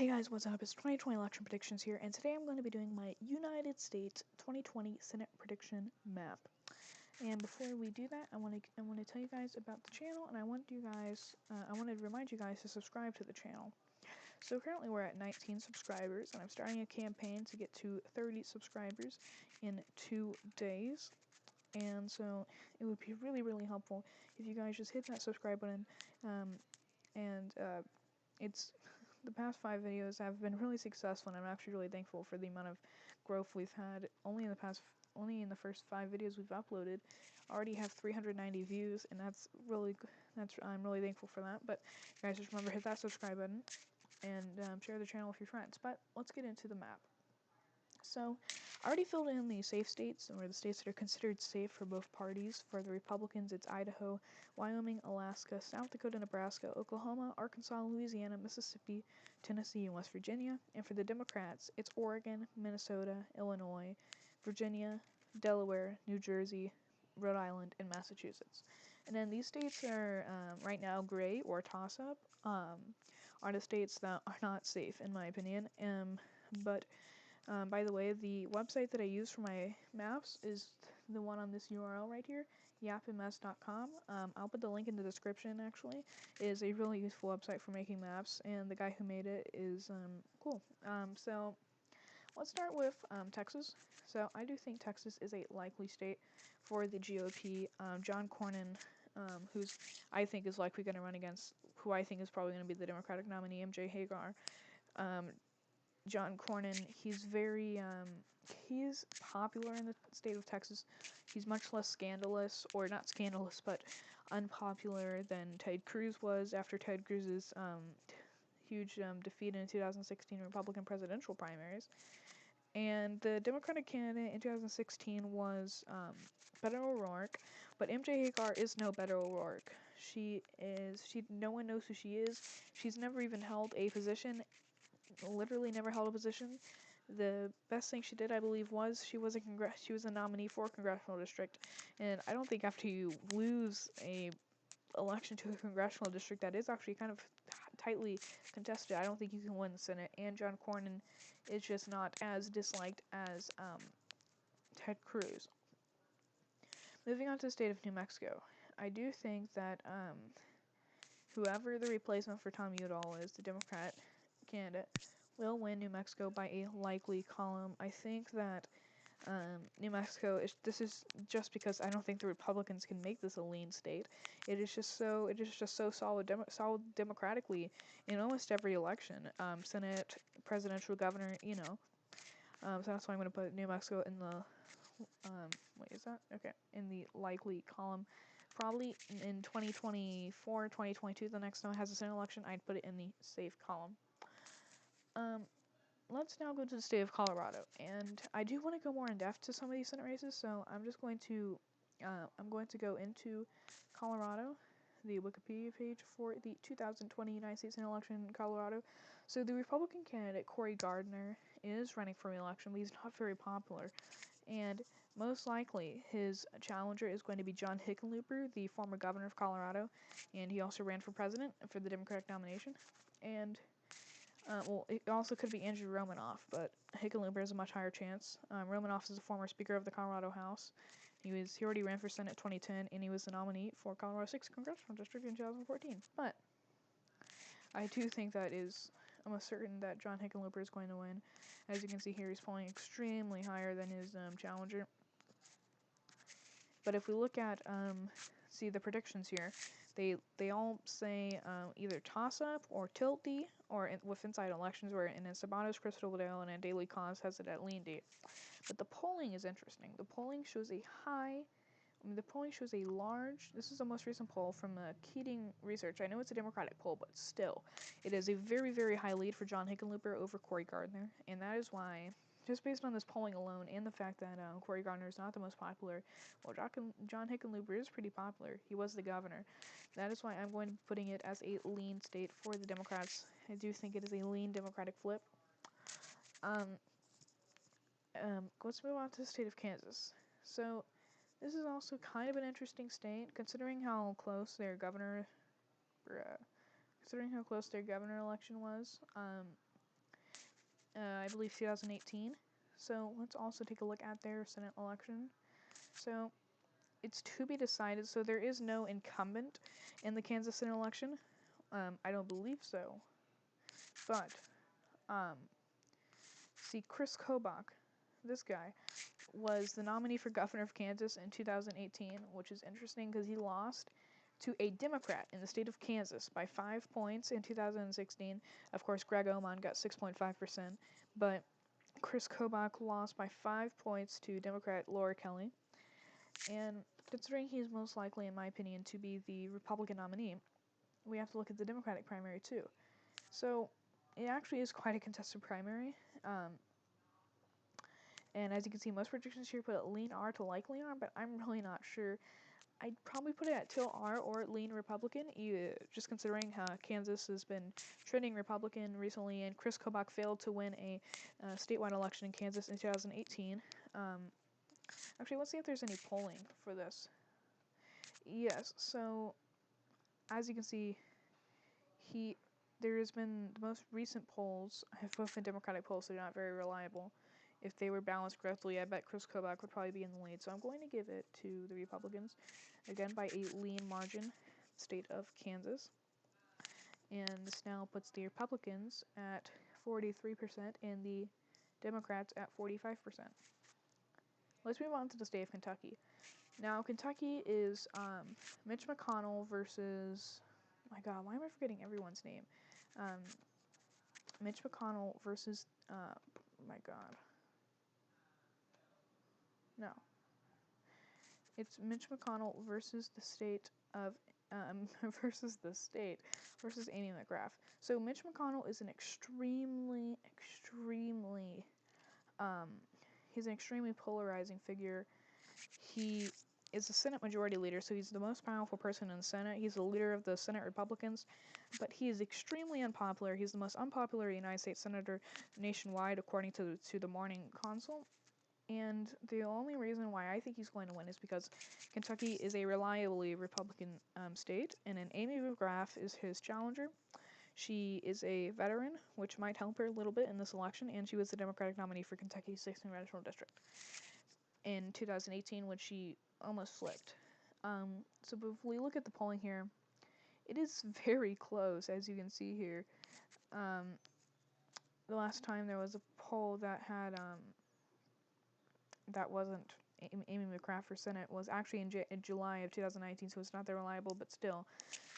Hey guys, what's up? It's 2020 election predictions here, and today I'm going to be doing my United States 2020 Senate prediction map. And before we do that, I want to tell you guys about the channel, and I want to remind you guys to subscribe to the channel. So currently we're at 19 subscribers, and I'm starting a campaign to get to 30 subscribers in 2 days. And so it would be really helpful if you guys just hit that subscribe button, it's the past 5 videos have been really successful, and I'm actually really thankful for the amount of growth we've had. Only in the first 5 videos we've uploaded, already have 390 views, and I'm really thankful for that. But guys, just remember, hit that subscribe button and share the channel with your friends. But let's get into the map. So, I already filled in the safe states, or the states that are considered safe for both parties. For the Republicans, it's Idaho, Wyoming, Alaska, South Dakota, Nebraska, Oklahoma, Arkansas, Louisiana, Mississippi, Tennessee, and West Virginia. And for the Democrats, it's Oregon, Minnesota, Illinois, Virginia, Delaware, New Jersey, Rhode Island, and Massachusetts. And then these states are right now gray or toss-up, are the states that are not safe, in my opinion. By the way, the website that I use for my maps is the one on this URL right here, yapandmess.com. I'll put the link in the description, actually. It is a really useful website for making maps, and the guy who made it is cool. So let's start with Texas. So I do think Texas is a likely state for the GOP. John Cornyn, I think is likely going to run against who I think is probably going to be the Democratic nominee, MJ Hagar. John Cornyn, he's popular in the state of Texas. He's much less scandalous, or not scandalous, but unpopular than Ted Cruz was after Ted Cruz's huge defeat in 2016 Republican presidential primaries. And the Democratic candidate in 2016 was Beto O'Rourke, but MJ Hagar is no Beto O'Rourke. No one knows who she is. She's never even held a position. Literally never held a position. The best thing she did, I believe, was she was a nominee for a congressional district, and I don't think after you lose a election to a congressional district that is actually kind of tightly contested, I don't think you can win the Senate. And John Cornyn is just not as disliked as Ted Cruz. Moving on to the state of New Mexico, I do think that whoever the replacement for Tom Udall is, the Democrat candidate, will win New Mexico by a likely column. I think that New Mexico this is just because I don't think the Republicans can make this a lean state. It is just so solid democratically in almost every election, Senate, presidential, governor, so that's why I'm going to put New Mexico in the in the likely column. Probably in 2024, 2022, the next time it has a Senate election, I'd put it in the safe column. Let's now go to the state of Colorado, and I do want to go more in depth to some of these Senate races, so I'm going to go into Colorado, the Wikipedia page for the 2020 United States Senate election in Colorado. So the Republican candidate Cory Gardner is running for re-election, but he's not very popular, and most likely his challenger is going to be John Hickenlooper, the former governor of Colorado, and he also ran for president for the Democratic nomination. And it also could be Andrew Romanoff, but Hickenlooper has a much higher chance. Romanoff is a former Speaker of the Colorado House. He already ran for Senate 2010, and he was the nominee for Colorado 6th Congressional District in 2014. But I do think I'm almost certain that John Hickenlooper is going to win. As you can see here, he's polling extremely higher than his challenger. But if we look at see the predictions here, they all say either toss-up or tilty, or with inside elections, where in Sabato's Crystal Dale and Daily Cause has it at lean D. But the polling is interesting. The polling shows this is the most recent poll from Keating Research. I know it's a Democratic poll, but still, it is a very high lead for John Hickenlooper over Cory Gardner, and that is why, just based on this polling alone, and the fact that Cory Gardner is not the most popular, well, John Hickenlooper is pretty popular. He was the governor. That is why I'm going to be putting it as a lean state for the Democrats. I do think it is a lean Democratic flip. Let's move on to the state of Kansas. So, this is also kind of an interesting state, considering how close their governor election was. I believe 2018. So let's also take a look at their Senate election. So it's to be decided. So there is no incumbent in the Kansas Senate election. I don't believe so. But, see, Chris Kobach, this guy, was the nominee for governor of Kansas in 2018, which is interesting because he lost to a Democrat in the state of Kansas by 5 points in 2016. Of course, Greg Oman got 6.5%, but Chris Kobach lost by 5 points to Democrat Laura Kelly. And considering he's most likely, in my opinion, to be the Republican nominee, we have to look at the Democratic primary too. So it actually is quite a contested primary. And as you can see, most predictions here put it lean R to likely R, but I'm really not sure. I'd probably put it at till R or lean Republican, just considering how Kansas has been trending Republican recently, and Chris Kobach failed to win a statewide election in Kansas in 2018. Actually, let's see if there's any polling for this. Yes, so as you can see, there has been the most recent polls have both been Democratic polls, so they're not very reliable. If they were balanced correctly, I bet Chris Kobach would probably be in the lead. So I'm going to give it to the Republicans, again by a lean margin, state of Kansas. And this now puts the Republicans at 43% and the Democrats at 45%. Let's move on to the state of Kentucky. Now, Kentucky is Mitch McConnell versus, my God, why am I forgetting everyone's name? Mitch McConnell versus, my God. No. It's Mitch McConnell versus the state of, versus Amy McGrath. So Mitch McConnell is an extremely, he's an extremely polarizing figure. He is the Senate Majority Leader, so he's the most powerful person in the Senate. He's the leader of the Senate Republicans, but he is extremely unpopular. He's the most unpopular United States Senator nationwide, according to the Morning Consult. And the only reason why I think he's going to win is because Kentucky is a reliably Republican state, and then Amy McGrath is his challenger. She is a veteran, which might help her a little bit in this election, and she was the Democratic nominee for Kentucky's 6th Congressional District in 2018, when she almost flipped. So if we look at the polling here, it is very close, as you can see here. The last time there was a poll that had that wasn't Amy McGrath for Senate was actually in July of 2019, so it's not that reliable, but still,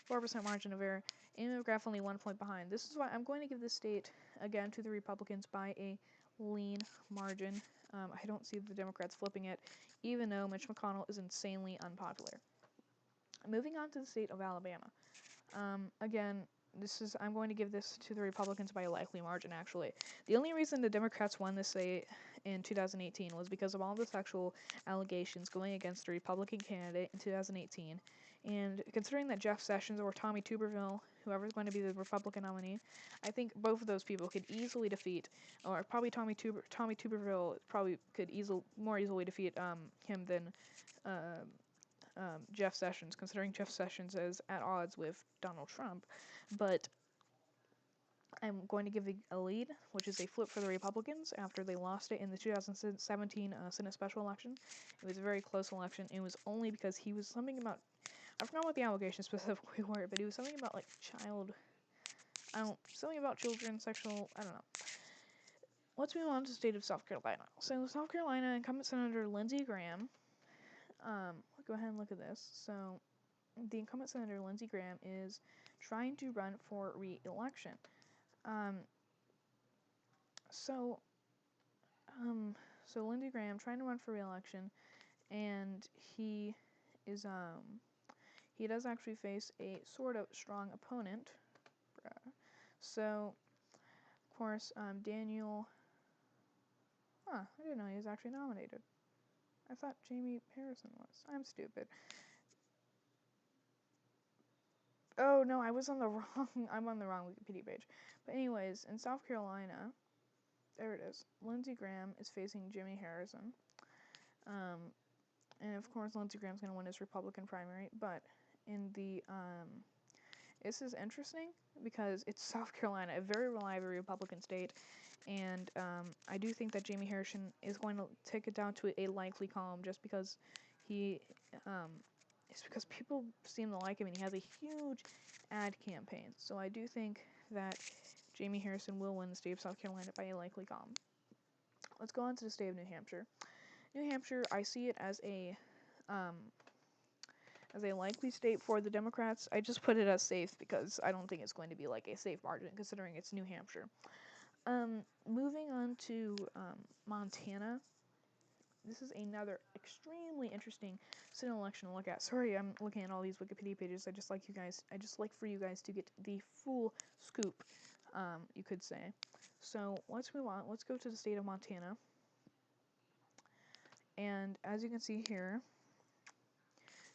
4% margin of error. Amy McGrath only 1 point behind. This is why I'm going to give this state, again, to the Republicans by a lean margin. I don't see the Democrats flipping it, even though Mitch McConnell is insanely unpopular. Moving on to the state of Alabama. Again, I'm going to give this to the Republicans by a likely margin, actually. The only reason the Democrats won this state in 2018 was because of all the sexual allegations going against the Republican candidate in 2018. And considering that Jeff Sessions or Tommy Tuberville, whoever's going to be the Republican nominee, I think both of those people could easily defeat, or probably Tommy Tuberville probably could more easily defeat him than Jeff Sessions, considering Jeff Sessions is at odds with Donald Trump. But I'm going to give a lead, which is a flip for the Republicans after they lost it in the 2017 Senate special election. It was a very close election. It was only because he was something about, I forgot what the allegations specifically were, but it was something about like something about children, sexual, I don't know. Let's move on to the state of South Carolina. So South Carolina incumbent Senator Lindsey Graham, go ahead and look at this. So the incumbent Senator Lindsey Graham is trying to run for re-election. So Lindsey Graham trying to run for re-election, and he does actually face a sort of strong opponent. So, of course, Daniel. I didn't know he was actually nominated. I thought Jamie Harrison was. I'm stupid. Oh no, I'm on the wrong Wikipedia page. But anyways, in South Carolina, there it is. Lindsey Graham is facing Jimmy Harrison. And of course, Lindsey Graham's going to win his Republican primary. But in the This is interesting because it's South Carolina, a very reliable Republican state, and I do think that Jamie Harrison is going to take it down to a likely column just because he, it's because people seem to like him and he has a huge ad campaign. So I do think that Jamie Harrison will win the state of South Carolina by a likely column. Let's go on to the state of New Hampshire. New Hampshire, I see it as a likely state for the Democrats. I just put it as safe because I don't think it's going to be like a safe margin considering it's New Hampshire. Moving on to Montana. This is another extremely interesting Senate election to look at. Sorry, I'm looking at all these Wikipedia pages. I just like for you guys to get the full scoop, you could say. So let's move on. Let's go to the state of Montana. And as you can see here,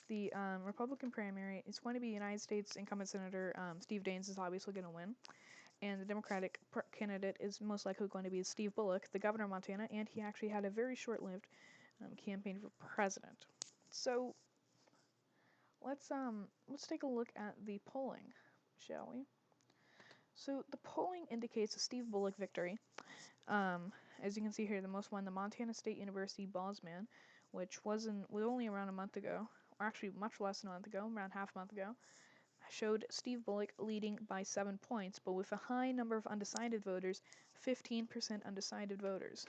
the Republican primary is going to be United States incumbent Senator Steve Daines is obviously going to win. And the Democratic candidate is most likely going to be Steve Bullock, the governor of Montana, and he actually had a very short-lived campaign for president. So let's take a look at the polling, shall we? So the polling indicates a Steve Bullock victory. As you can see here, the most won the Montana State University Bozeman, which was only around a month ago, or actually much less than a month ago, around half a month ago. Showed Steve Bullock leading by 7 points, but with a high number of undecided voters, 15% undecided voters.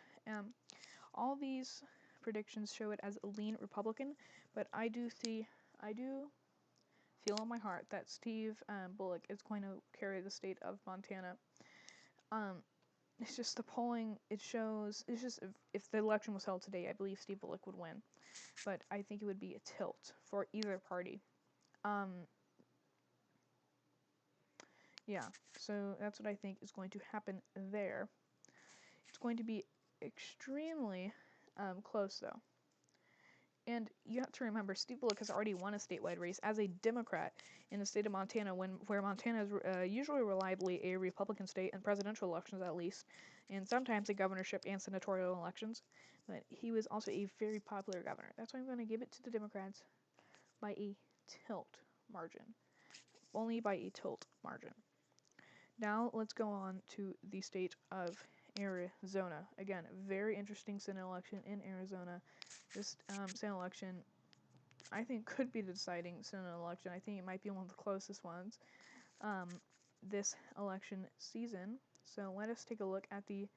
All these predictions show it as a lean Republican, but I do feel in my heart that Steve Bullock is going to carry the state of Montana. It's just the polling, it shows, it's just if the election was held today, I believe Steve Bullock would win, but I think it would be a tilt for either party. Yeah, so that's what I think is going to happen there. It's going to be extremely close, though. And you have to remember, Steve Bullock has already won a statewide race as a Democrat in the state of Montana, where Montana is usually reliably a Republican state in presidential elections, at least, and sometimes in governorship and senatorial elections. But he was also a very popular governor. That's why I'm going to give it to the Democrats by a tilt margin. Only by a tilt margin. Now let's go on to the state of Arizona. Again, very interesting Senate election in Arizona. This Senate election, I think, could be the deciding Senate election. I think it might be one of the closest ones this election season. So let us take a look at the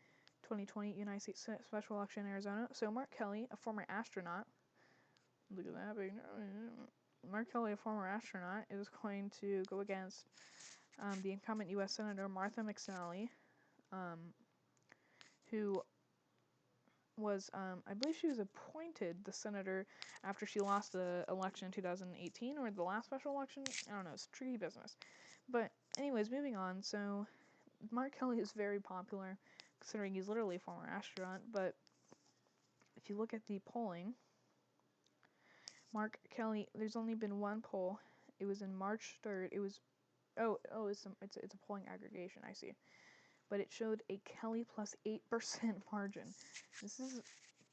2020 United States Senate special election in Arizona. So Mark Kelly, a former astronaut, look at that big. Mark Kelly, a former astronaut, is going to go against the incumbent U.S. Senator Martha McSally, who was, I believe she was appointed the senator after she lost the election in 2018, or the last special election. I don't know, it's tricky business. But anyways, moving on. So Mark Kelly is very popular, considering he's literally a former astronaut. But if you look at the polling, Mark Kelly, there's only been one poll. It was in March 3rd. It was it's a polling aggregation, I see. But it showed a Kelly plus 8% margin. This is a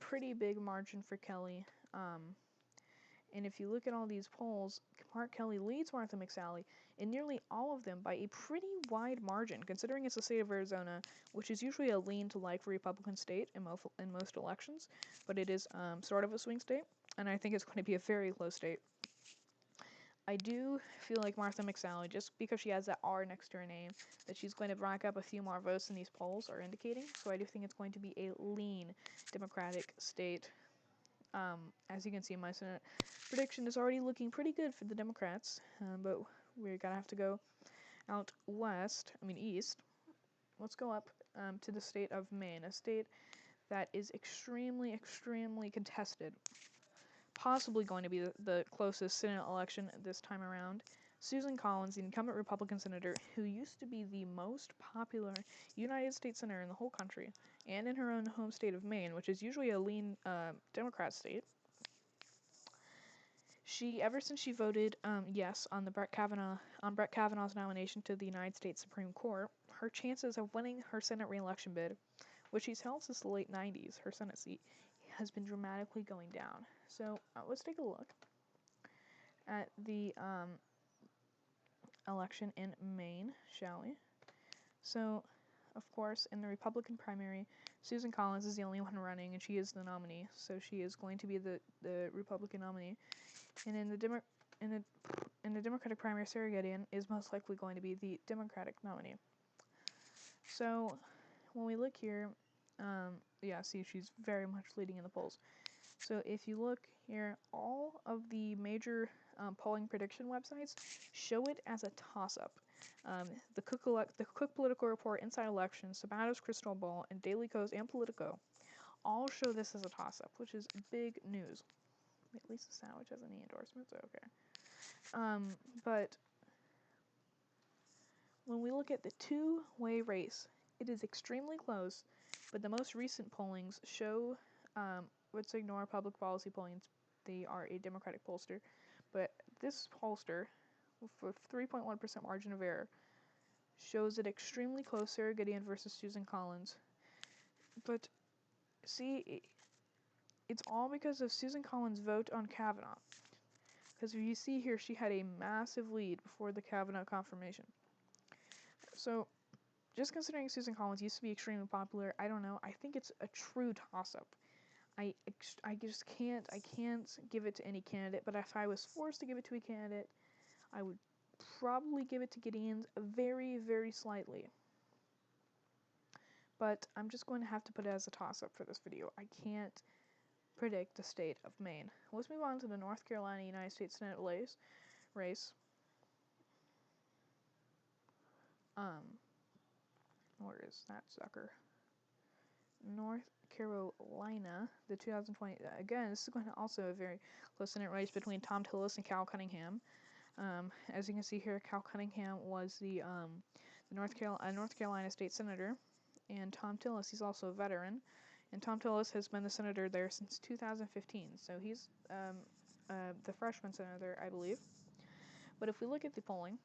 pretty big margin for Kelly. And if you look at all these polls, Mark Kelly leads Martha McSally in nearly all of them by a pretty wide margin, considering it's the state of Arizona, which is usually a lean to like Republican state in most elections, but it is sort of a swing state, and I think it's going to be a very close state. I do feel like Martha McSally, just because she has that R next to her name, that she's going to rack up a few more votes than these polls are indicating. So I do think it's going to be a lean Democratic state. As you can see, my Senate prediction is already looking pretty good for the Democrats, but we're going to have to go out east. Let's go up to the state of Maine, a state that is extremely, extremely contested. Possibly going to be the closest Senate election this time around. Susan Collins, the incumbent Republican senator who used to be the most popular United States senator in the whole country, and in her own home state of Maine, which is usually a lean Democrat state. Ever since she voted yes on Brett Kavanaugh's nomination to the United States Supreme Court, her chances of winning her Senate re-election bid, which she's held since the late 90s, her Senate seat, has been dramatically going down. So let's take a look at the election in Maine, shall we? So, of course, in the Republican primary, Susan Collins is the only one running, and she is the nominee. So she is going to be the Republican nominee. And in the Democratic primary, Sarah Gideon is most likely going to be the Democratic nominee. So when we look here, yeah, see, she's very much leading in the polls. So if you look here, all of the major polling prediction websites show it as a toss-up. The Cook Political Report, Inside Elections, Sabato's Crystal Ball, and Daily Kos and Politico all show this as a toss-up, which is big news. At least the sandwich has any endorsements. Okay. But when we look at the two-way race, it is extremely close, but the most recent pollings show, let's ignore public policy pollings, they are a Democratic pollster, but this pollster, with 3.1% margin of error, shows it extremely close, Sarah Gideon versus Susan Collins. But, see, it's all because of Susan Collins' vote on Kavanaugh. Because if you see here, she had a massive lead before the Kavanaugh confirmation. So, just considering Susan Collins used to be extremely popular, I don't know, I think it's a true toss-up. I just can't give it to any candidate, but if I was forced to give it to a candidate, I would probably give it to Gideon's very, very slightly. But I'm just going to have to put it as a toss-up for this video. I can't predict the state of Maine. Let's move on to the North Carolina United States Senate race. Where is that sucker? North Carolina, the 2020, again, this is going to also a very close Senate race between Tom Tillis and Cal Cunningham. As you can see here, Cal Cunningham was the North Carolina state senator, and Tom Tillis, he's also a veteran, and Tom Tillis has been the senator there since 2015, so he's the freshman senator, I believe. But if we look at the polling,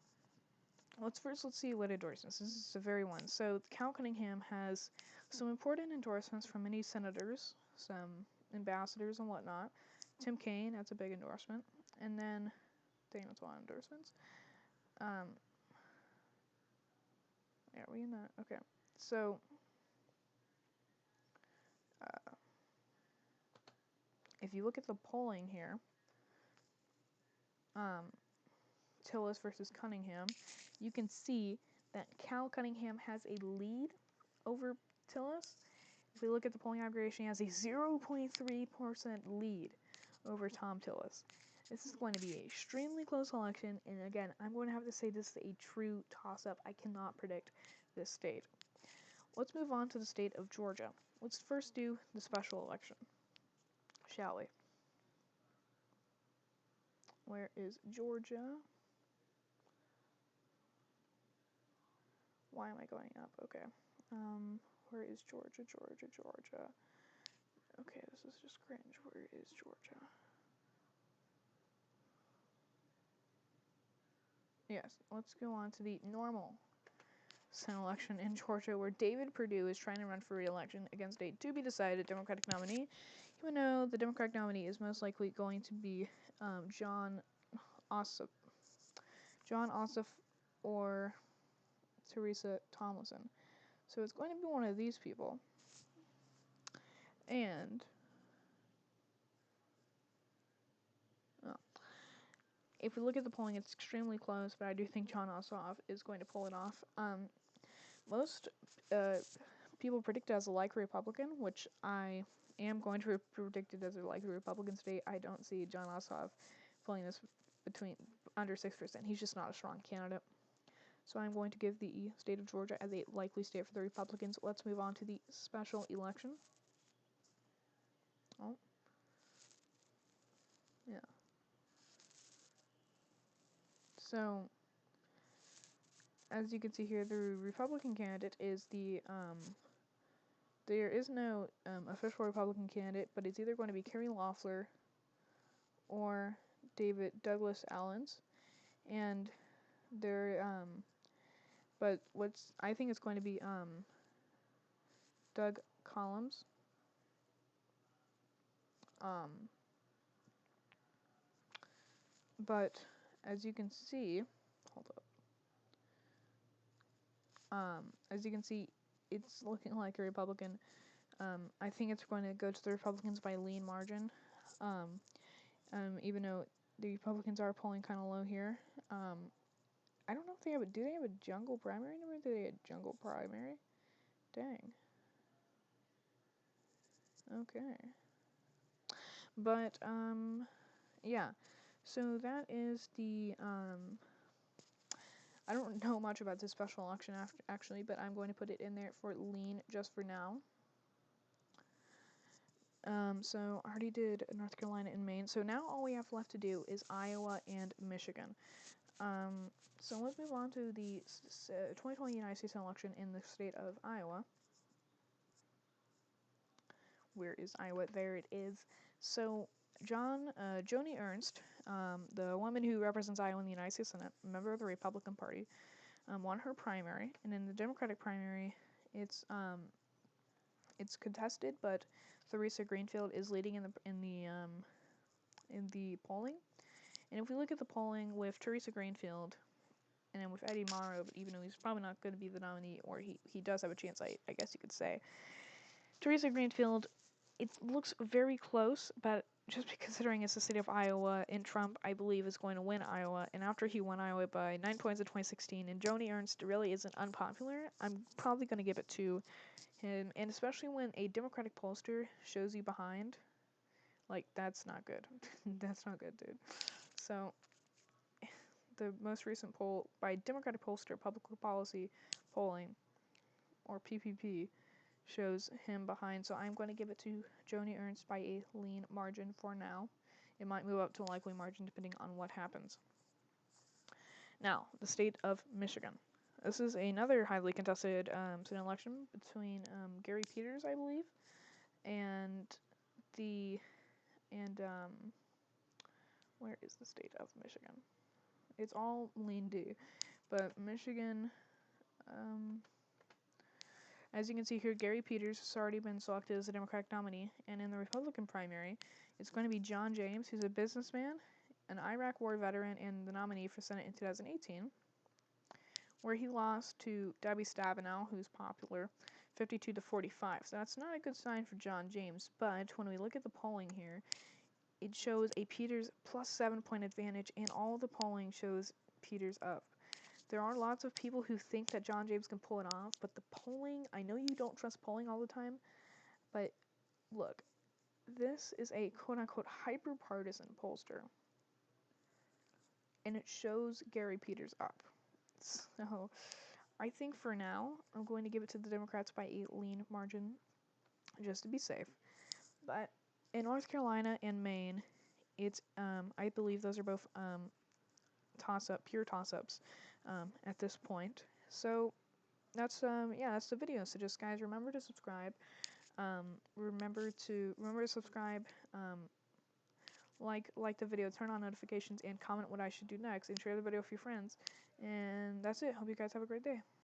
let's see what endorsements. This is a very one. So Cal Cunningham has some important endorsements from many senators, some ambassadors and whatnot. Tim Kaine, that's a big endorsement. And then, dang, that's a lot of endorsements. Are we in that? Okay. So, if you look at the polling here, Tillis versus Cunningham, you can see that Cal Cunningham has a lead over Tillis. If we look at the polling aggregation, he has a 0.3% lead over Tom Tillis. This is going to be an extremely close election, and again, I'm going to have to say this is a true toss-up. I cannot predict this state. Let's move on to the state of Georgia. Let's first do the special election, shall we? Where is Georgia? Why am I going up? Okay. Where is Georgia? Okay, this is just cringe. Where is Georgia? Yes, let's go on to the normal Senate election in Georgia, where David Perdue is trying to run for re-election against a to-be-decided Democratic nominee, even though the Democratic nominee is most likely going to be John Ossoff or Teresa Tomlinson. So it's going to be one of these people. And if we look at the polling, it's extremely close, but I do think John Ossoff is going to pull it off. Most people predict it as a likely Republican, which I am going to predict it as a likely Republican state. I don't see John Ossoff pulling this between under 6%. He's just not a strong candidate. So I'm going to give the state of Georgia as a likely state for the Republicans. Let's move on to the special election. Oh. Yeah. So, as you can see here, the Republican candidate is there is no official Republican candidate, but it's either going to be Kerry Loeffler or David Douglas Allens. And but I think it's going to be Doug Collins. But as you can see, hold up. As you can see, it's looking like a Republican. I think it's going to go to the Republicans by a lean margin. Even though the Republicans are polling kind of low here. I don't know if they have do they have a jungle primary number? Do they have a jungle primary? Dang. Okay. But, yeah. So that is the, I don't know much about this special election actually, but I'm going to put it in there for lean just for now. So I already did North Carolina and Maine. So now all we have left to do is Iowa and Michigan. So let's move on to the 2020 United States election in the state of Iowa. Where is Iowa? There it is. So Joni Ernst, the woman who represents Iowa in the United States Senate, a member of the Republican Party, won her primary, and in the Democratic primary, it's contested, but Theresa Greenfield is leading in the polling. And if we look at the polling with Theresa Greenfield and then with Eddie Mauro, but even though he's probably not going to be the nominee, or he does have a chance, I guess you could say, Theresa Greenfield, it looks very close, but just considering it's the state of Iowa, and Trump, I believe, is going to win Iowa, and after he won Iowa by 9 points in 2016, and Joni Ernst really isn't unpopular, I'm probably going to give it to him, and especially when a Democratic pollster shows you behind, like, that's not good. That's not good, dude. So, the most recent poll by Democratic pollster, Public Policy Polling, or PPP, shows him behind, so I'm going to give it to Joni Ernst by a lean margin for now. It might move up to a likely margin depending on what happens. Now, the state of Michigan. This is another highly contested Senate election between Gary Peters, I believe, and where is the state of Michigan? It's all lean D, but Michigan, as you can see here, Gary Peters has already been selected as the Democratic nominee, and in the Republican primary, it's going to be John James, who's a businessman, an Iraq War veteran, and the nominee for Senate in 2018, where he lost to Debbie Stabenow, who's popular, 52-45. So that's not a good sign for John James, but when we look at the polling here, it shows a Peters plus 7-point advantage, and all the polling shows Peters up. There are lots of people who think that John James can pull it off, but the polling, I know you don't trust polling all the time, but look, this is a quote-unquote hyper-partisan pollster, and it shows Gary Peters up. So I think for now, I'm going to give it to the Democrats by a lean margin, just to be safe. But in North Carolina and Maine, it's I believe those are both pure toss-ups at this point. So that's that's the video. So just guys, remember to subscribe. Remember to subscribe. Like the video, turn on notifications, and comment what I should do next, and share the video with your friends. And that's it. Hope you guys have a great day.